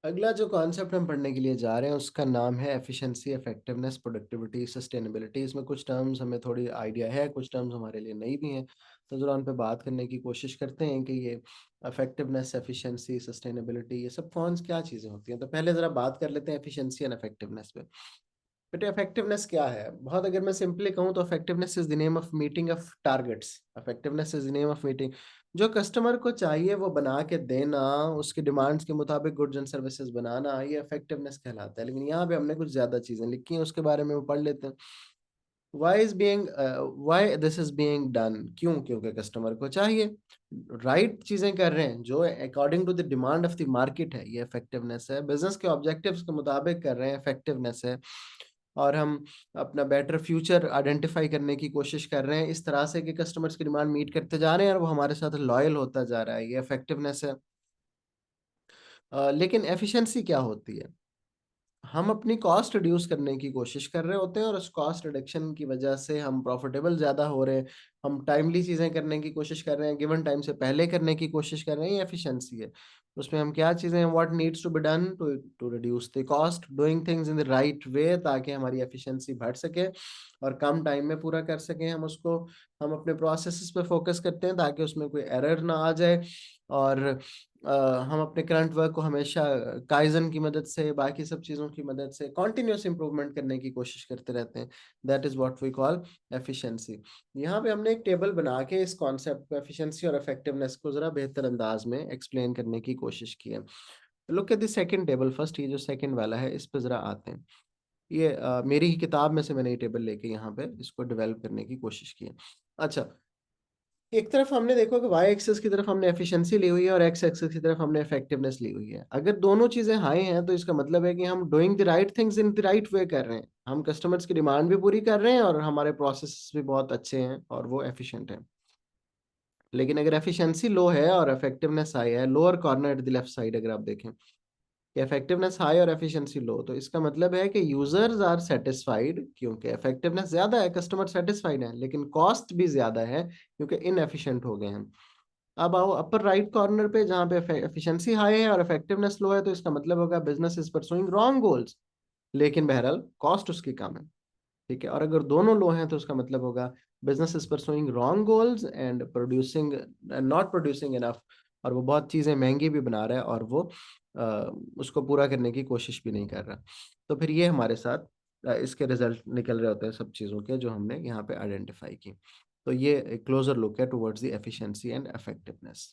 अगला जो कॉन्सेप्ट हम पढ़ने के लिए जा रहे हैं उसका नाम है एफिशिएंसी, इफेक्टिवनेस, प्रोडक्टिविटी, सस्टेनेबिलिटी। इसमें कुछ टर्म्स हमें थोड़ी आइडिया है, कुछ टर्म्स हमारे लिए नई भी हैं, तो ज़रा उन पे बात करने की कोशिश करते हैं कि ये इफेक्टिवनेस, एफिशिएंसी, सस्टेनेबिलिटी ये सब कौन क्या चीज़ें होती हैं। तो पहले ज़रा बात कर लेते हैं एफिशिएंसी एंड इफेक्टिवनेस पे। बेटा इफेक्टिवनेस क्या है? बहुत अगर मैं सिंपली कहूँ तो effectiveness is the name of meeting of targets. Effectiveness is the name of meeting जो कस्टमर को चाहिए वो बना के देना, उसकी डिमांड्स के मुताबिक गुड्स एंड सर्विसेज बनाना, ये इफेक्टिवनेस कहलाता है। लेकिन यहाँ पे हमने कुछ ज़्यादा चीज़ें लिखी हैं, उसके बारे में वो पढ़ लेते हैं। Why this is being done? क्यों? क्योंकि कस्टमर को चाहिए। राइट चीज़ें कर रहे हैं, जो according to the demand of the market है, ये इफेक्टिवनेस है। बिज़नेस के ऑब्जेक्टिव्स के मुताबिक कर रहे हैं, इफेक्टिवनेस है। और हम अपना बेटर फ्यूचर आइडेंटिफाई करने की कोशिश कर रहे हैं इस तरह से कि कस्टमर्स की डिमांड मीट करते जा रहे हैं और वो हमारे साथ लॉयल होता जा रहा है, ये इफेक्टिवनेस है। लेकिन एफिशिएंसी क्या होती है? हम अपनी कॉस्ट रिड्यूस करने की कोशिश कर रहे होते हैं और उस कॉस्ट रिडक्शन की वजह से हम प्रॉफिटेबल ज़्यादा हो रहे हैं, हम टाइमली चीज़ें करने की कोशिश कर रहे हैं, गिवन टाइम से पहले करने की कोशिश कर रहे हैं, ये एफिशिएंसी है। उसमें हम क्या चीज़ें what needs to be done to to reduce the cost, doing things in the right way ताकि हमारी एफिशिएंसी बढ़ सके और कम टाइम में पूरा कर सकें हम उसको। हम अपने प्रोसेसेस पे फोकस करते हैं ताकि उसमें कोई एरर ना आ जाए और अ, हम अपने करंट वर्क को हमेशा काइज़न की मदद से, बाकी सब चीज़ों की मदद से कंटीन्यूअस इंप्रूवमेंट करने की कोशिश करते रहते हैं। That is what we call efficiency. यहाँ पे हमने एक टेबल बना के इस कॉन्सेप्ट को एफिशिएंसी और इफेक्टिवनेस को ज़रा बेहतर अंदाज में एक्सप्लेन करने की कोशिश की है। Look at the second table first, ये जो सेकंड वाला है इस पे ज़रा आते हैं। ये मेरी ही किताब में से मैंने ये टेबल लेके यहाँ पे इसको डेवलप करने की कोशिश की है। अच्छा, एक तरफ हमने देखो कि वाई एक्सिस की तरफ हमने एफिशिएंसी ली हुई है और एक्स एक्सिस की तरफ हमने इफेक्टिवनेस ली हुई है। अगर दोनों चीजें हाई हैं तो इसका मतलब है कि हम doing the right things in the right वे कर रहे हैं। हम कस्टमर्स की डिमांड भी पूरी कर रहे हैं और हमारे प्रोसेस भी बहुत अच्छे हैं और वो एफिशिएंट हैं। लेकिन अगर एफिशिएंसी लो है और इफेक्टिवनेस हाई है, lower corner at the left side अगर आप देखें कि इफेक्टिवनेस हाई और एफिशिएंसी लो, तो इसका मतलब है कि यूजर्स आर सेटिस्फाइड क्योंकि इफेक्टिवनेस ज्यादा है, कस्टमर सेटिस्फाइड है, लेकिन कॉस्ट भी ज्यादा है क्योंकि इनएफिशिएंट हो गए हैं। अब आओ अपर राइट कॉर्नर पे जहाँ पे एफिशिएंसी हाई है और इफेक्टिवनेस लो है, तो इसका मतलब होगा business is pursuing wrong goals, लेकिन बहरहाल कॉस्ट उसकी कम है। ठीक है, और अगर दोनों लो हैं तो उसका मतलब होगा business is pursuing wrong goals and producing not producing enough, और वो बहुत चीजें महंगी भी बना रहा है और वो अ, उसको पूरा करने की कोशिश भी नहीं कर रहा। तो फिर ये हमारे साथ इसके रिजल्ट निकल रहे होते हैं सब चीज़ों के जो हमने यहाँ पे आइडेंटिफाई की। तो ये क्लोजर लुक है towards the efficiency and effectiveness.